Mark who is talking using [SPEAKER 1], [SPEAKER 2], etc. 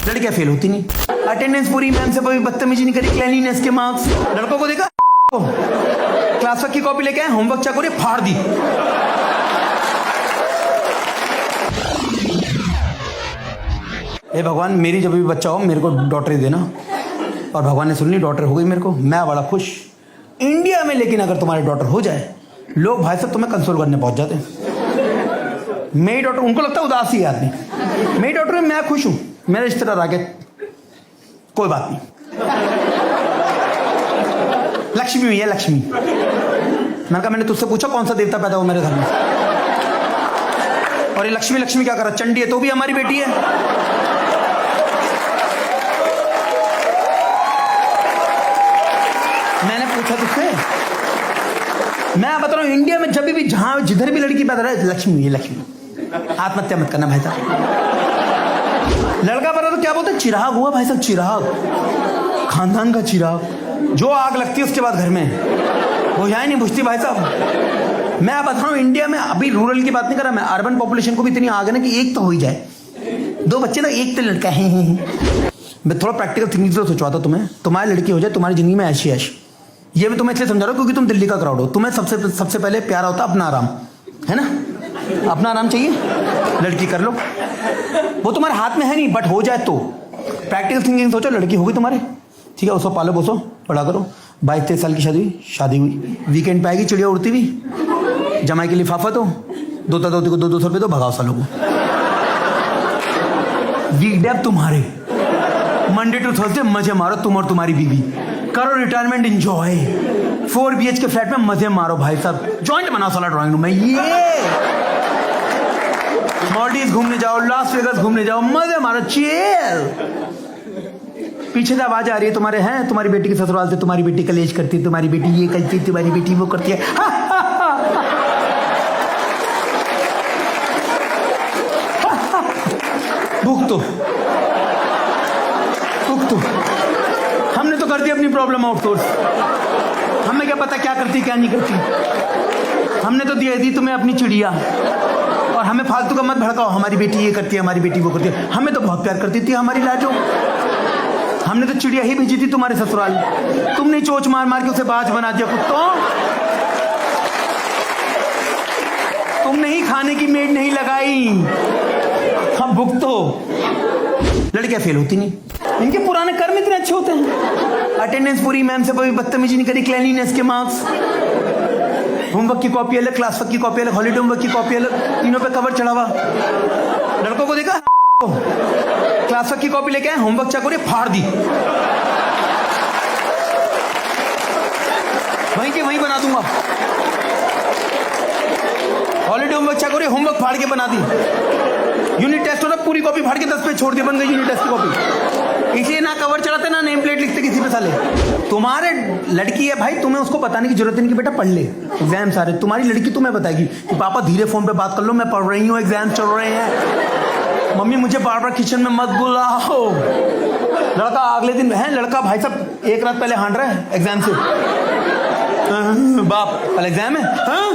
[SPEAKER 1] लड़कियां फेल होती नहीं, अटेंडेंस पूरी, मैम से कभी बदतमीजी नहीं करी, क्लीनलीनेस के मार्क्स। लड़कों को देखा क्लास वर्क की कॉपी लेके आए, होमवर्क चेक हो रही, फाड़ दी। हे भगवान, मेरी जब भी बच्चा हो मेरे को डॉटर ही देना। और भगवान ने सुन ली, डॉटर हो गई मेरे को, मैं बड़ा खुश इंडिया में। लेकिन अगर तुम्हारी डॉटर हो जाए, लोग भाई साहब तुम्हें कंसोल करने पहुंच जाते हैं। मेरी डॉटर, उनको लगता है उदासी है आदमी, मेरी डॉटर में मैं खुश हूं, मेरा रिश्तेदार आगे कोई बात नहीं, लक्ष्मी हुई है लक्ष्मी। मैंने कहा मैंने तुझसे पूछा कौन सा देवता पैदा हो मेरे घर में? और ये लक्ष्मी लक्ष्मी क्या कर रहा, चंडी है तो भी हमारी बेटी है। मैंने पूछा तुझसे, मैं बता रहा हूं इंडिया में जब भी जहां जिधर भी लड़की पैदा रहे, लक्ष्मी हुई है लक्ष्मी। आत्महत्या मत करना भाई साहब। लड़का पैदा तो क्या बोलते हैं, चिराग हुआ भाई साहब, चिराग, खानदान का चिराग। जो आग लगती है उसके बाद घर में बुझाई नहीं बुझती भाई साहब। मैं बता रहा हूं इंडिया में, अभी रूरल की बात नहीं कर रहा मैं, अर्बन पॉपुलेशन को भी इतनी आग है ना कि एक तो हो ही जाए, 2 बच्चे ना, एक तो लड़का है। मैं थोड़ा प्रैक्टिकल थिंकिंग से सोचवाता तुम्हें, तुम्हारी लड़की हो जाए, तुम्हारी जिंदगी में ऐशी ऐश। ये मैं तुम्हें इसलिए समझा रहा हूं क्योंकि तुम दिल्ली का क्राउड हो, तुम्हें सबसे पहले प्यारा होता अपना आराम, है ना? अपना आराम चाहिए, लड़की कर लो, वो तुम्हारे हाथ में है नहीं, बट हो जाए तो। प्रैक्टिकल थिंकिंग सोचो, लड़की होगी तुम्हारे, ठीक है, उसको पालो पोसो बड़ा करो। 22-23 साल की शादी हुई, वीकेंड पे आएगी चिड़िया उड़ती हुई, जमाई के लिफाफा दो, दोता दोती को 200 रुपये दो, भगाओ सालों को। वीकडे तुम्हारे, मंडे टू थर्सडे मजे मारो तुम और तुम्हारी बीवी, करो रिटायरमेंट एंजॉय, 4 BHK फ्लैट में मजे मारो भाई साहब, जॉइंट बनाओ साला ड्राइंग रूम में, ये मॉल्डीव घूमने जाओ, लास वेगास घूमने जाओ, मजे मारो, चिल। पीछे से आवाज आ रही है तुम्हारे, हैं तुम्हारी बेटी के ससुराल से, तुम्हारी बेटी कलेश करती है, तुम्हारी बेटी ये करती है, तुम्हारी बेटी वो करती है। भुगतो भुगतो, हमने तो कर दी अपनी प्रॉब्लम आउटसोर्स, हमें क्या पता क्या करती क्या नहीं करती, हमने तो दे दी तुम्हें अपनी चिड़िया। और हमें फालतू का मत भड़काओ, हमारी बेटी ये करती है, हमारी बेटी वो करती है। हमें तो बहुत प्यार करती थी हमारी लाजो, हमने तो चिड़िया ही भेजी थी तुम्हारे ससुराल, तुमने चोच मार मार के उसे बाज बना दिया कुत्तों। तुमने ही खाने की मेड नहीं लगाई, हम भुगतो। लड़कियां फेल होती नहीं, इनके पुराने कर्म इतने अच्छे होते हैं, अटेंडेंस पूरी, मैम से कभी बदतमीजी नहीं करी, क्लीनलीनेस के मार्क्स, होमवर्क की कॉपी अलग, क्लास वर्क की कॉपी अलग, हॉलीडे होमवर्क की कॉपी अलग, तीनों पे कवर चढ़ा हुआ। लड़कों को देखा क्लास वर्क की कॉपी लेके आए, होमवर्क चेक हो रही, फाड़ दी, वहीं के वहीं बना दूंगा। हॉलीडे होमवर्क चेक हो रही, होमवर्क फाड़ के बना दी। यूनिट टेस्ट हो रहा, पूरी कॉपी फाड़ के 10 पे छोड़ दी, बन गई यूनिट टेस्ट की कॉपी। इसलिए ना कवर चढ़ाते ना नेम प्लेट लिखते किसी पे साले। तुम्हारे लड़की है भाई, तुम्हें उसको बताने की जरूरत नहीं कि बेटा पढ़ ले, एग्जाम सारे, तुम्हारी लड़की तुम्हें बताएगी कि पापा धीरे फोन पे बात कर लो, मैं पढ़ रही हूँ, एग्जाम चल रहे हैं, मम्मी मुझे बार बार किचन में मत बुलाओ। लड़का अगले दिन है, लड़का भाई साहब 1 रात पहले हांड रहा है एग्जाम से, बाप कल एग्जाम है, हाँ?